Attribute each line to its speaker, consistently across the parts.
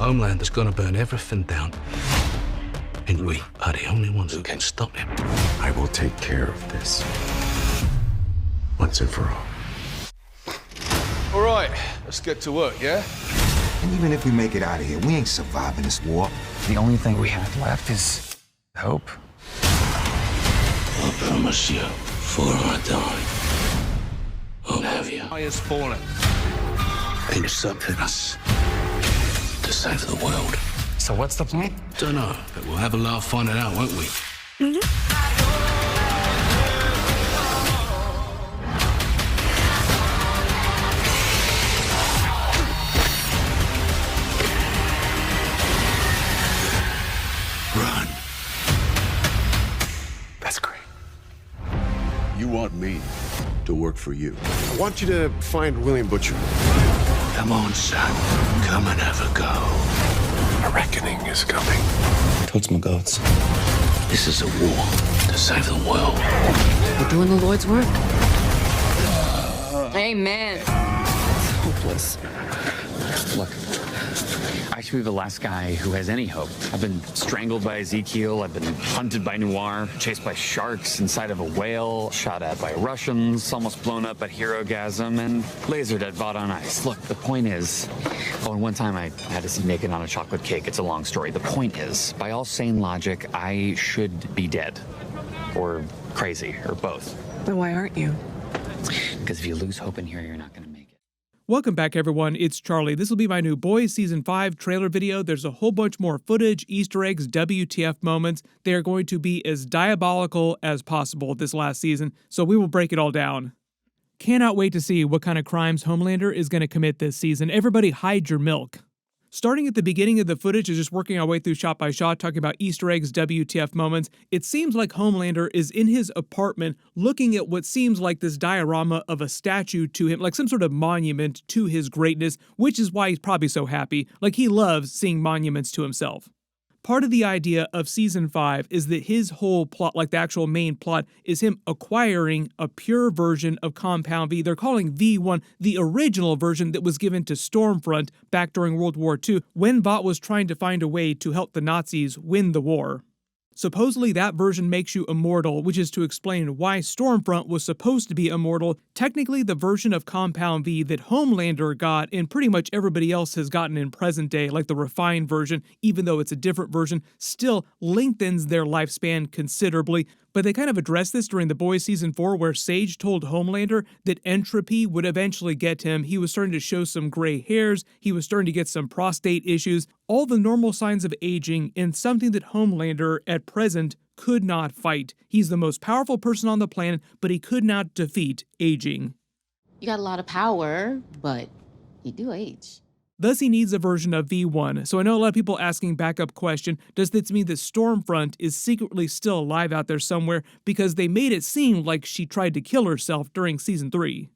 Speaker 1: Homelander's gonna burn everything down. And we are the only ones who can stop him.
Speaker 2: I will take care of this. Once and for all.
Speaker 3: All right, let's get to work, yeah?
Speaker 4: And even if we make it out of here, we ain't surviving this war.
Speaker 5: The only thing we have left is hope.
Speaker 1: I promise you, before I die, I'll have you.
Speaker 3: I has fallen.
Speaker 1: Instructed us to save the world.
Speaker 5: So what's the plan?
Speaker 1: Don't know, but we'll have a laugh finding out, won't we? Run.
Speaker 2: That's great.
Speaker 6: You want me to work for you?
Speaker 2: I want you to find William Butcher.
Speaker 1: Come on, son. Come and have a go.
Speaker 2: A reckoning is coming.
Speaker 1: Towards my gods. This is a war to save the world.
Speaker 7: We're doing the Lord's work. Amen.
Speaker 5: It's hopeless. Look, I should be the last guy who has any hope. I've been strangled by Ezekiel, I've been hunted by Noir, chased by sharks inside of a whale, shot at by Russians, almost blown up at Herogasm, and lasered at Vought on ice. Look, the point is, and one time I had to see naked on a chocolate cake. It's a long story. The point is, by all sane logic, I should be dead. Or crazy, or both.
Speaker 7: But why aren't you?
Speaker 5: Because if you lose hope in here, you're not going to make it.
Speaker 8: Welcome back, everyone. It's Charlie. This will be my new Boys Season 5 trailer video. There's a whole bunch more footage, Easter eggs, WTF moments. They are going to be as diabolical as possible this last season, so we will break it all down. Cannot wait to see what kind of crimes Homelander is going to commit this season. Everybody hide your milk. Starting at the beginning of the footage and just working our way through shot by shot, talking about Easter eggs, WTF moments, it seems like Homelander is in his apartment looking at what seems like this diorama of a statue to him, like some sort of monument to his greatness, which is why he's probably so happy. Like, he loves seeing monuments to himself. Part of the idea of Season 5 is that his whole plot, like the actual main plot, is him acquiring a pure version of Compound V. They're calling V1 the original version that was given to Stormfront back during World War II when Vought was trying to find a way to help the Nazis win the war. Supposedly that version makes you immortal, which is to explain why Stormfront was supposed to be immortal. Technically, the version of Compound V that Homelander got and pretty much everybody else has gotten in present day, like the refined version, even though it's a different version, still lengthens their lifespan considerably. But they kind of addressed this during The Boys Season 4, where Sage told Homelander that entropy would eventually get him. He was starting to show some gray hairs, he was starting to get some prostate issues, all the normal signs of aging, and something that Homelander, at present, could not fight. He's the most powerful person on the planet, but he could not defeat aging.
Speaker 7: You got a lot of power, but you do age.
Speaker 8: Thus, he needs a version of V1. So I know a lot of people asking backup question, does this mean that Stormfront is secretly still alive out there somewhere because they made it seem like she tried to kill herself during Season 3?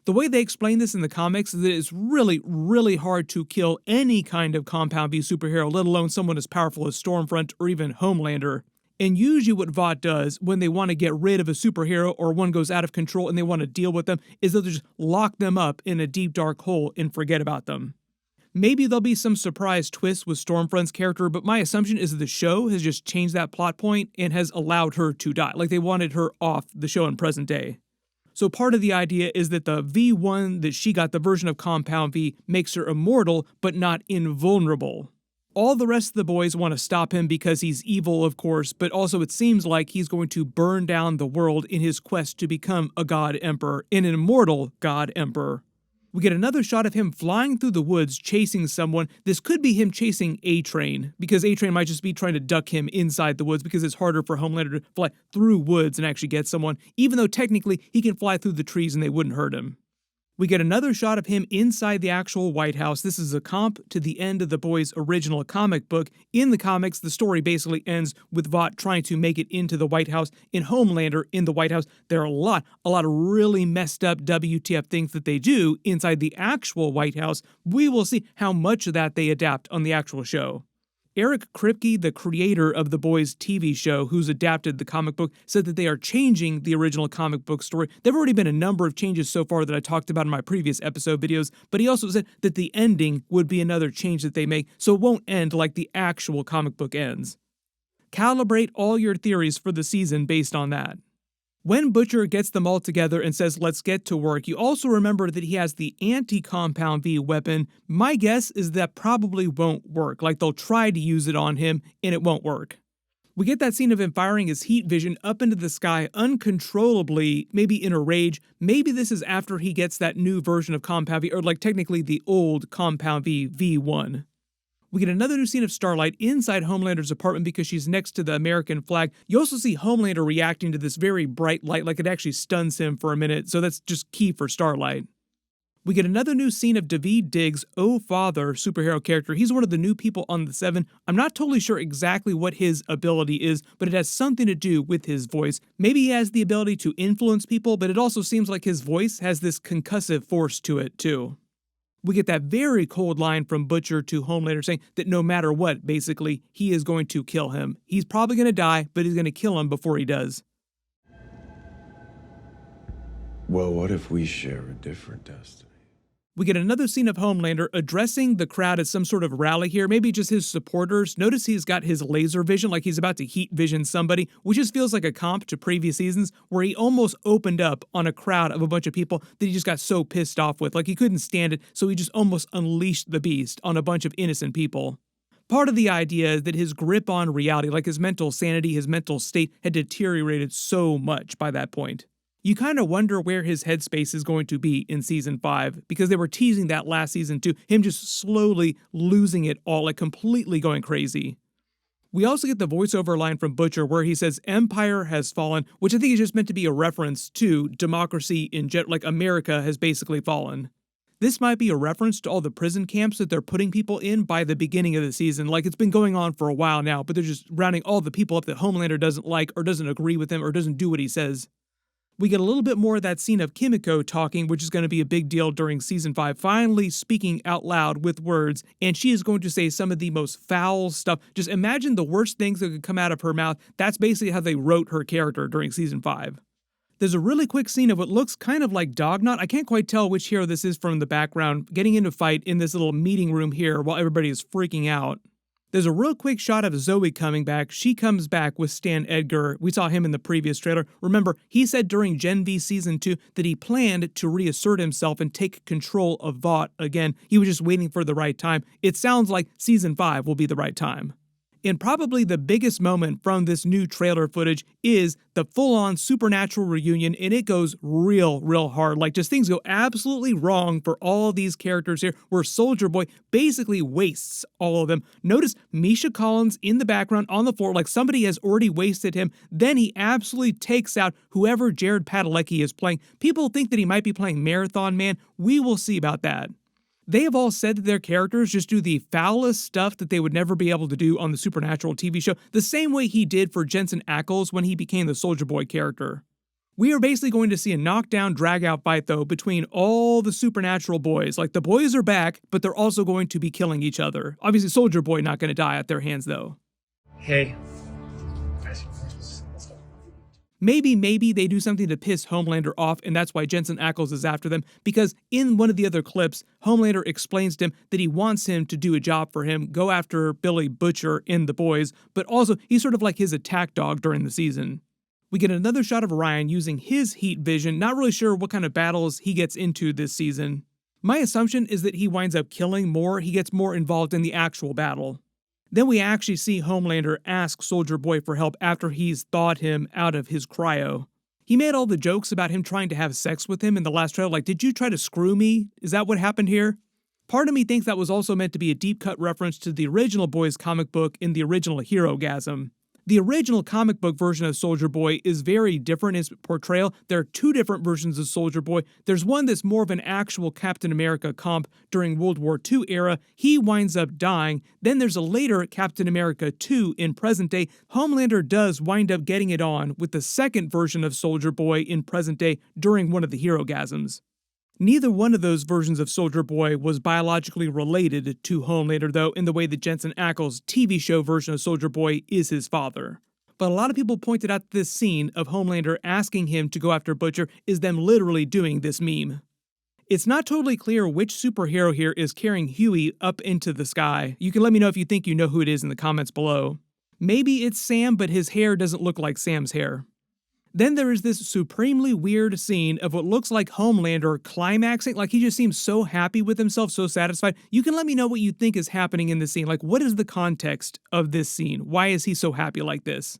Speaker 8: The way they explain this in the comics is that it's really, really hard to kill any kind of Compound V superhero, let alone someone as powerful as Stormfront or even Homelander. And usually what Vought does when they want to get rid of a superhero or one goes out of control and they want to deal with them is they'll just lock them up in a deep dark hole and forget about them. Maybe there'll be some surprise twist with Stormfront's character, but my assumption is that the show has just changed that plot point and has allowed her to die. Like, they wanted her off the show in present day. So part of the idea is that the V1 that she got, the version of Compound V, makes her immortal, but not invulnerable. All the rest of the boys want to stop him because he's evil, of course, but also it seems like he's going to burn down the world in his quest to become a god emperor, an immortal god emperor. We get another shot of him flying through the woods chasing someone. This could be him chasing A-Train, because A-Train might just be trying to duck him inside the woods because it's harder for Homelander to fly through woods and actually get someone, even though technically he can fly through the trees and they wouldn't hurt him. We get another shot of him inside the actual White House. This is a comp to the end of the boys' original comic book. In the comics, the story basically ends with Vought trying to make it into the White House and Homelander in the White House. There are a lot of really messed up WTF things that they do inside the actual White House. We will see how much of that they adapt on the actual show. Eric Kripke, the creator of The Boys TV show, who's adapted the comic book, said that they are changing the original comic book story. There have already been a number of changes so far that I talked about in my previous episode videos, but he also said that the ending would be another change that they make, so it won't end like the actual comic book ends. Calibrate all your theories for the season based on that. When Butcher gets them all together and says, let's get to work, you also remember that he has the anti-Compound V weapon. My guess is that probably won't work, like they'll try to use it on him and it won't work. We get that scene of him firing his heat vision up into the sky uncontrollably, maybe in a rage. Maybe this is after he gets that new version of Compound V, or like technically the old Compound V V1. We get another new scene of Starlight inside Homelander's apartment because she's next to the American flag. You also see Homelander reacting to this very bright light, like it actually stuns him for a minute, so that's just key for Starlight. We get another new scene of David Diggs' Oh Father superhero character. He's one of the new people on the Seven. I'm not totally sure exactly what his ability is, but it has something to do with his voice. Maybe he has the ability to influence people, but it also seems like his voice has this concussive force to it, too. We get that very cold line from Butcher to Homelander saying that no matter what, basically, he is going to kill him. He's probably going to die, but he's going to kill him before he does.
Speaker 2: Well, what if we share a different destiny?
Speaker 8: We get another scene of Homelander addressing the crowd at some sort of rally here, maybe just his supporters. Notice he's got his laser vision, like he's about to heat vision somebody, which just feels like a comp to previous seasons where he almost opened up on a crowd of a bunch of people that he just got so pissed off with, like he couldn't stand it, so he just almost unleashed the beast on a bunch of innocent people. Part of the idea is that his grip on reality, like his mental sanity, his mental state, had deteriorated so much by that point. You kind of wonder where his headspace is going to be in Season 5, because they were teasing that last season too, him just slowly losing it all, like completely going crazy. We also get the voiceover line from Butcher where he says, Empire has fallen, which I think is just meant to be a reference to democracy in general, like America has basically fallen. This might be a reference to all the prison camps that they're putting people in by the beginning of the season, like it's been going on for a while now, but they're just rounding all the people up that Homelander doesn't like or doesn't agree with him or doesn't do what he says. We get a little bit more of that scene of Kimiko talking, which is going to be a big deal during Season 5, finally speaking out loud with words, and she is going to say some of the most foul stuff. Just imagine the worst things that could come out of her mouth. That's basically how they wrote her character during Season 5. There's a really quick scene of what looks kind of like Dognot. I can't quite tell which hero this is from the background, getting into a fight in this little meeting room here while everybody is freaking out. There's a real quick shot of Zoe coming back. She comes back with Stan Edgar. We saw him in the previous trailer. Remember, he said during Gen V Season 2 that he planned to reassert himself and take control of Vought again. He was just waiting for the right time. It sounds like Season 5 will be the right time. And probably the biggest moment from this new trailer footage is the full-on Supernatural reunion, and it goes real hard. Like, just things go absolutely wrong for all these characters here, where Soldier Boy basically wastes all of them. Notice Misha Collins in the background on the floor, like somebody has already wasted him. Then he absolutely takes out whoever Jared Padalecki is playing. People think that he might be playing Marathon Man. We will see about that. They have all said that their characters just do the foulest stuff that they would never be able to do on the Supernatural TV show, the same way he did for Jensen Ackles when he became the Soldier Boy character. We are basically going to see a knockdown, drag-out fight, though, between all the Supernatural boys. Like, the boys are back, but they're also going to be killing each other. Obviously, Soldier Boy not going to die at their hands, though.
Speaker 9: Hey.
Speaker 8: Maybe they do something to piss Homelander off, and that's why Jensen Ackles is after them, because in one of the other clips, Homelander explains to him that he wants him to do a job for him, go after Billy Butcher in The Boys, but also he's sort of like his attack dog during the season. We get another shot of Ryan using his heat vision, not really sure what kind of battles he gets into this season. My assumption is that he winds up killing more, he gets more involved in the actual battle. Then we actually see Homelander ask Soldier Boy for help after he's thawed him out of his cryo. He made all the jokes about him trying to have sex with him in the last trailer, like, did you try to screw me? Is that what happened here? Part of me thinks that was also meant to be a deep-cut reference to the original Boys comic book in the original Hero-gasm. The original comic book version of Soldier Boy is very different in its portrayal. There are two different versions of Soldier Boy. There's one that's more of an actual Captain America comp during World War II era. He winds up dying. Then there's a later Captain America 2 in present day. Homelander does wind up getting it on with the second version of Soldier Boy in present day during one of the Hero-gasms. Neither one of those versions of Soldier Boy was biologically related to Homelander, though, in the way that Jensen Ackles' TV show version of Soldier Boy is his father. But a lot of people pointed out this scene of Homelander asking him to go after Butcher is them literally doing this meme. It's not totally clear which superhero here is carrying Huey up into the sky. You can let me know if you think you know who it is in the comments below. Maybe it's Sam, but his hair doesn't look like Sam's hair. Then there is this supremely weird scene of what looks like Homelander climaxing, like he just seems so happy with himself, so satisfied. You can let me know what you think is happening in this scene. Like, what is the context of this scene? Why is he so happy like this?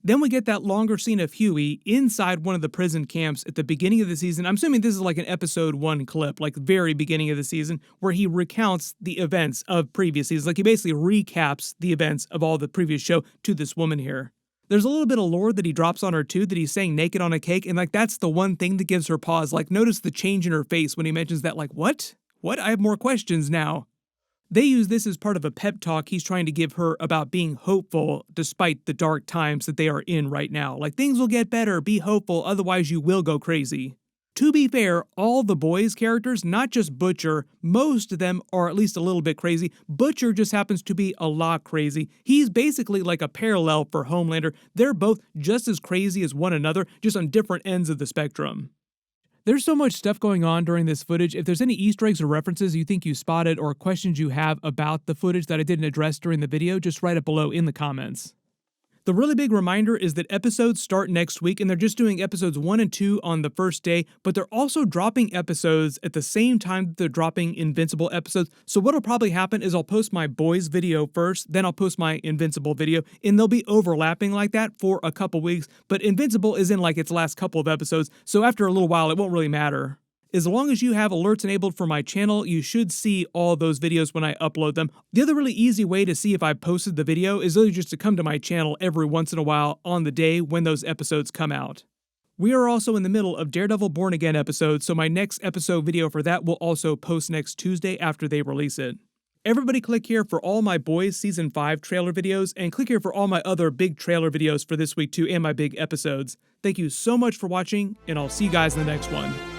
Speaker 8: Then we get that longer scene of Huey inside one of the prison camps at the beginning of the season. I'm assuming this is like an episode 1 clip, like very beginning of the season, where he recounts the events of previous seasons. Like he basically recaps the events of all the previous show to this woman here. There's a little bit of lore that he drops on her too, that he's saying naked on a cake, and like that's the one thing that gives her pause. Like notice the change in her face when he mentions that, like, what? What? I have more questions now. They use this as part of a pep talk he's trying to give her about being hopeful despite the dark times that they are in right now. Like, things will get better, be hopeful, otherwise you will go crazy. To be fair, all the boys' characters, not just Butcher, most of them are at least a little bit crazy. Butcher just happens to be a lot crazy. He's basically like a parallel for Homelander. They're both just as crazy as one another, just on different ends of the spectrum. There's so much stuff going on during this footage. If there's any Easter eggs or references you think you spotted or questions you have about the footage that I didn't address during the video, just write it below in the comments. The really big reminder is that episodes start next week, and they're just doing episodes 1 and 2 on the first day, but they're also dropping episodes at the same time that they're dropping Invincible episodes. So what'll probably happen is I'll post my boys video first, then I'll post my Invincible video, and they'll be overlapping like that for a couple weeks, but Invincible is in like its last couple of episodes, so after a little while it won't really matter. As long as you have alerts enabled for my channel, you should see all those videos when I upload them. The other really easy way to see if I posted the video is really just to come to my channel every once in a while on the day when those episodes come out. We are also in the middle of Daredevil Born Again episodes, so my next episode video for that will also post next Tuesday after they release it. Everybody click here for all my Boys Season 5 trailer videos, and click here for all my other big trailer videos for this week too, and my big episodes. Thank you so much for watching, and I'll see you guys in the next one.